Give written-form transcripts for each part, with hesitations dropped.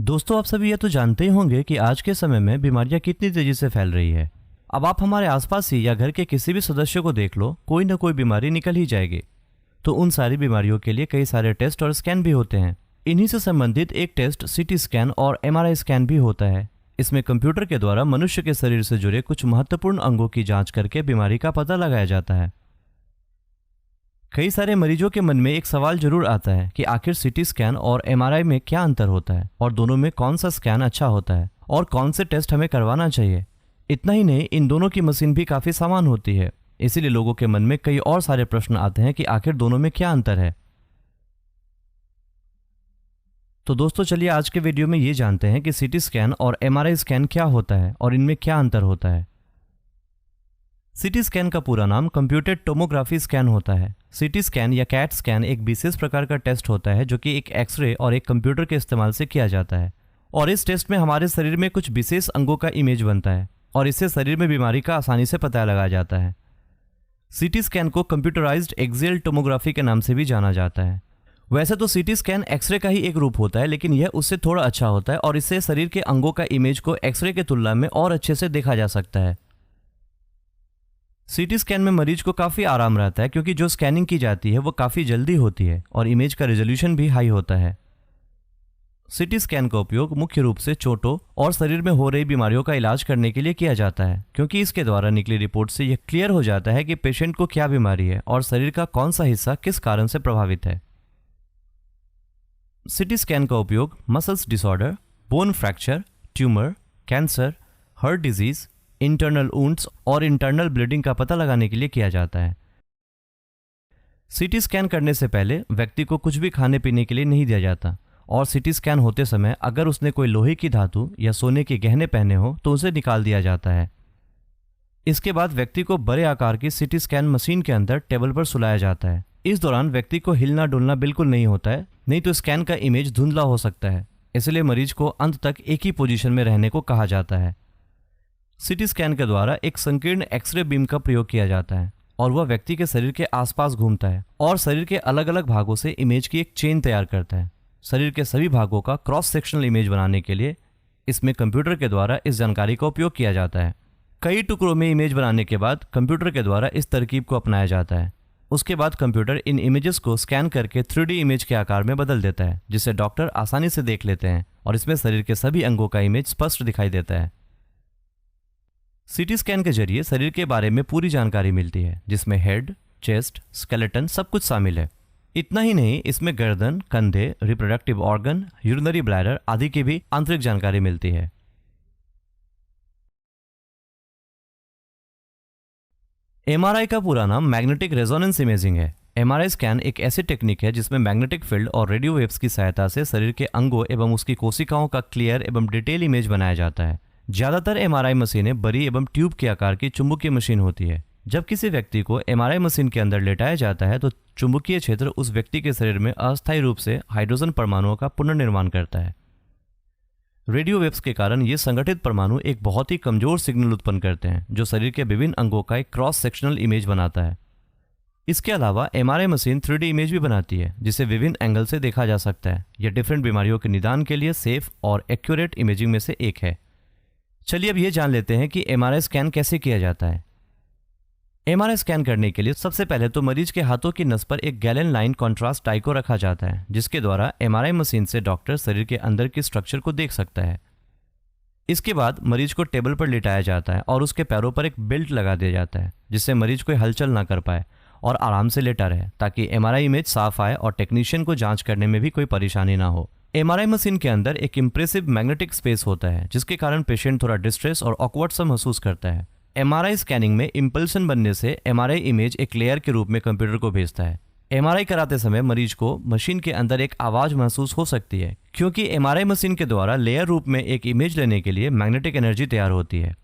दोस्तों, आप सभी ये तो जानते ही होंगे कि आज के समय में बीमारियां कितनी तेजी से फैल रही है। अब आप हमारे आसपास ही या घर के किसी भी सदस्य को देख लो, कोई ना कोई बीमारी निकल ही जाएगी। तो उन सारी बीमारियों के लिए कई सारे टेस्ट और स्कैन भी होते हैं। इन्हीं से संबंधित एक टेस्ट सीटी स्कैन और एमआरआई स्कैन भी होता है। इसमें कंप्यूटर के द्वारा मनुष्य के शरीर से जुड़े कुछ महत्वपूर्ण अंगों की जांच करके बीमारी का पता लगाया जाता है। कई सारे मरीजों के मन में एक सवाल जरूर आता है कि आखिर सीटी स्कैन और एमआरआई में क्या अंतर होता है और दोनों में कौन सा स्कैन अच्छा होता है और कौन से टेस्ट हमें करवाना चाहिए। इतना ही नहीं, इन दोनों की मशीन भी काफ़ी समान होती है, इसीलिए लोगों के मन में कई और सारे प्रश्न आते हैं कि आखिर दोनों में क्या अंतर है। तो दोस्तों, चलिए आज के वीडियो में ये जानते हैं कि सीटी स्कैन और एमआरआई स्कैन क्या होता है और इनमें क्या अंतर होता है। सीटी स्कैन का पूरा नाम कंप्यूटेड टोमोग्राफी स्कैन होता है। सीटी स्कैन या कैट स्कैन एक विशेष प्रकार का टेस्ट होता है जो कि एक एक्सरे और एक कंप्यूटर के इस्तेमाल से किया जाता है। और इस टेस्ट में हमारे शरीर में कुछ विशेष अंगों का इमेज बनता है और इससे शरीर में बीमारी का आसानी से पता लगाया जाता है। सीटी स्कैन को कंप्यूटराइज्ड एक्सियल टोमोग्राफी के नाम से भी जाना जाता है। वैसे तो सीटी स्कैन एक्सरे का ही एक रूप होता है, लेकिन यह उससे थोड़ा अच्छा होता है और इससे शरीर के अंगों का इमेज को एक्सरे की तुलना में और अच्छे से देखा जा सकता है। सीटी स्कैन में मरीज को काफ़ी आराम रहता है क्योंकि जो स्कैनिंग की जाती है वो काफ़ी जल्दी होती है और इमेज का रेजोल्यूशन भी हाई होता है। सीटी स्कैन का उपयोग मुख्य रूप से चोटों और शरीर में हो रही बीमारियों का इलाज करने के लिए किया जाता है, क्योंकि इसके द्वारा निकली रिपोर्ट से यह क्लियर हो जाता है कि पेशेंट को क्या बीमारी है और शरीर का कौन सा हिस्सा किस कारण से प्रभावित है। सीटी स्कैन का उपयोग muscles disorder, bone fracture, tumour, cancer, heart disease, internal wounds और इंटरनल ब्लीडिंग का पता लगाने के लिए किया जाता है। सीटी स्कैन करने से पहले व्यक्ति को कुछ भी खाने पीने के लिए नहीं दिया जाता और सीटी स्कैन होते समय अगर उसने कोई लोहे की धातु या सोने के गहने पहने हो तो उसे निकाल दिया जाता है। इसके बाद व्यक्ति को बड़े आकार की सीटी स्कैन मशीन के अंदर टेबल पर सुलाया जाता है। इस दौरान व्यक्ति को हिलना डुलना बिल्कुल नहीं होता है, नहीं तो स्कैन का इमेज धुंधला हो सकता है। इसलिए मरीज को अंत तक एक ही पोजीशन में रहने को कहा जाता है। सीटी स्कैन के द्वारा एक संकीर्ण एक्सरे बीम का प्रयोग किया जाता है और वह व्यक्ति के शरीर के आसपास घूमता है और शरीर के अलग अलग भागों से इमेज की एक चेन तैयार करता है। शरीर के सभी भागों का क्रॉस सेक्शनल इमेज बनाने के लिए इसमें कंप्यूटर के द्वारा इस जानकारी का उपयोग किया जाता है। कई टुकड़ों में इमेज बनाने के बाद कंप्यूटर के द्वारा इस तरकीब को अपनाया जाता है। उसके बाद कंप्यूटर इन इमेजेस को स्कैन करके 3D इमेज के आकार में बदल देता है, जिसे डॉक्टर आसानी से देख लेते हैं और इसमें शरीर के सभी अंगों का इमेज स्पष्ट दिखाई देता है। सीटी स्कैन के जरिए शरीर के बारे में पूरी जानकारी मिलती है, जिसमें हेड, चेस्ट, स्केलेटन सब कुछ शामिल है। इतना ही नहीं, इसमें गर्दन, कंधे, रिप्रोडक्टिव ऑर्गन, यूरिनरी ब्लैडर आदि की भी आंतरिक जानकारी मिलती है। एमआरआई का पूरा नाम मैग्नेटिक रेजोनेंस इमेजिंग है। एमआरआई स्कैन एक ऐसी टेक्निक है जिसमें मैग्नेटिक फील्ड और रेडियो वेव्स की सहायता से शरीर के अंगों एवं उसकी कोशिकाओं का क्लियर एवं डिटेल इमेज बनाया जाता है। ज्यादातर एमआरआई मशीनें बड़ी एवं ट्यूब के आकार की चुंबकीय मशीन होती है। जब किसी व्यक्ति को एमआरआई मशीन के अंदर लेटाया जाता है तो चुंबकीय क्षेत्र उस व्यक्ति के शरीर में अस्थायी रूप से हाइड्रोजन परमाणुओं का पुनर्निर्माण करता है। रेडियो वेव्स के कारण ये संगठित परमाणु एक बहुत ही कमजोर सिग्नल उत्पन्न करते हैं जो शरीर के विभिन्न अंगों का एक क्रॉस सेक्शनल इमेज बनाता है। इसके अलावा एमआरआई मशीन 3D इमेज भी बनाती है जिसे विभिन्न एंगल से देखा जा सकता है। यह डिफरेंट बीमारियों के निदान के लिए सेफ और एक्यूरेट इमेजिंग में से एक है। चलिए अब ये जान लेते हैं कि एमआरआई स्कैन कैसे किया जाता है। एमआरआई स्कैन करने के लिए सबसे पहले तो मरीज के हाथों की नस पर एक गैलन लाइन कॉन्ट्रास्ट डाई को रखा जाता है, जिसके द्वारा एमआरआई मशीन से डॉक्टर शरीर के अंदर की स्ट्रक्चर को देख सकता है। इसके बाद मरीज को टेबल पर लिटाया जाता है और उसके पैरों पर एक बेल्ट लगा दिया जाता है, जिससे मरीज कोई हलचल ना कर पाए और आराम से लेटा रहे, ताकि एमआरआई इमेज साफ आए और टेक्नीशियन को जांच करने में भी कोई परेशानी ना हो। एमआरआई मशीन के अंदर एक इंप्रेसिव मैग्नेटिक स्पेस होता है, जिसके कारण पेशेंट थोड़ा डिस्ट्रेस और ऑकवर्ड सा महसूस करता है। एमआरआई स्कैनिंग में इंपल्सन बनने से एमआरआई इमेज एक लेयर के रूप में कंप्यूटर को भेजता है। एमआरआई कराते समय मरीज को मशीन के अंदर एक आवाज महसूस हो सकती है, क्योंकि एमआरआई मशीन के द्वारा लेयर रूप में एक इमेज लेने के लिए मैग्नेटिक एनर्जी तैयार होती है।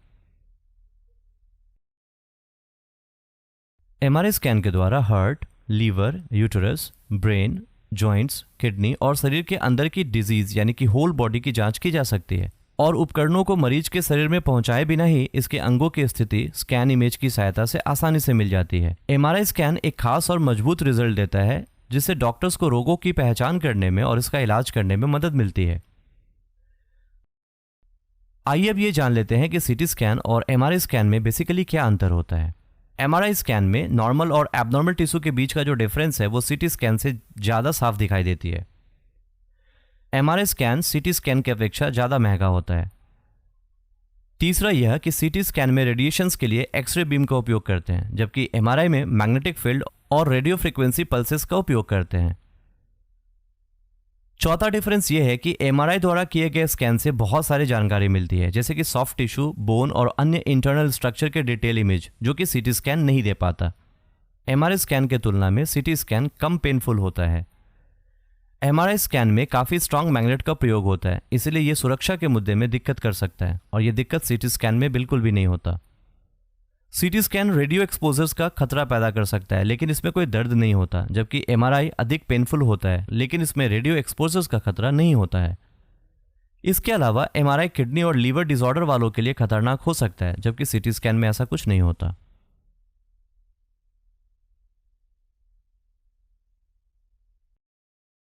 एमआरआई स्कैन के द्वारा heart, liver, uterus, brain, joints, kidney और शरीर के अंदर की डिजीज यानी कि होल बॉडी की जांच की जा सकती है और उपकरणों को मरीज के शरीर में पहुंचाए बिना ही इसके अंगों की स्थिति स्कैन इमेज की सहायता से आसानी से मिल जाती है। एमआरआई स्कैन एक खास और मजबूत रिजल्ट देता है, जिससे डॉक्टर्स को रोगों की पहचान करने में और इसका इलाज करने में मदद मिलती है। आइए अब ये जान लेते हैं कि सीटी स्कैन और एमआरआई स्कैन में बेसिकली क्या अंतर होता है। एमआरआई स्कैन में नॉर्मल और एबनॉर्मल टिश्यू के बीच का जो डिफरेंस है वो सीटी स्कैन से ज़्यादा साफ दिखाई देती है। एमआरआई स्कैन सीटी स्कैन की अपेक्षा ज़्यादा महंगा होता है। तीसरा यह कि सीटी स्कैन में रेडिएशंस के लिए एक्सरे बीम का उपयोग करते हैं, जबकि एमआरआई में मैग्नेटिक फील्ड और रेडियो फ्रीक्वेंसी पल्सेस का उपयोग करते हैं। चौथा डिफरेंस यह है कि एमआरआई द्वारा किए गए स्कैन से बहुत सारी जानकारी मिलती है, जैसे कि सॉफ्ट टिश्यू, बोन और अन्य इंटरनल स्ट्रक्चर के डिटेल इमेज, जो कि सीटी स्कैन नहीं दे पाता। एमआरआई स्कैन के तुलना में सीटी स्कैन कम पेनफुल होता है। एमआरआई स्कैन में काफ़ी स्ट्रांग मैग्नेट का प्रयोग होता है, इसलिए ये सुरक्षा के मुद्दे में दिक्कत कर सकता है, और ये दिक्कत सीटी स्कैन में बिल्कुल भी नहीं होता। सीटी स्कैन रेडियो एक्सपोजर्स का खतरा पैदा कर सकता है, लेकिन इसमें कोई दर्द नहीं होता, जबकि एमआरआई अधिक पेनफुल होता है, लेकिन इसमें रेडियो एक्सपोजर्स का खतरा नहीं होता है। इसके अलावा एमआरआई किडनी और लीवर डिसऑर्डर वालों के लिए खतरनाक हो सकता है, जबकि सीटी स्कैन में ऐसा कुछ नहीं होता।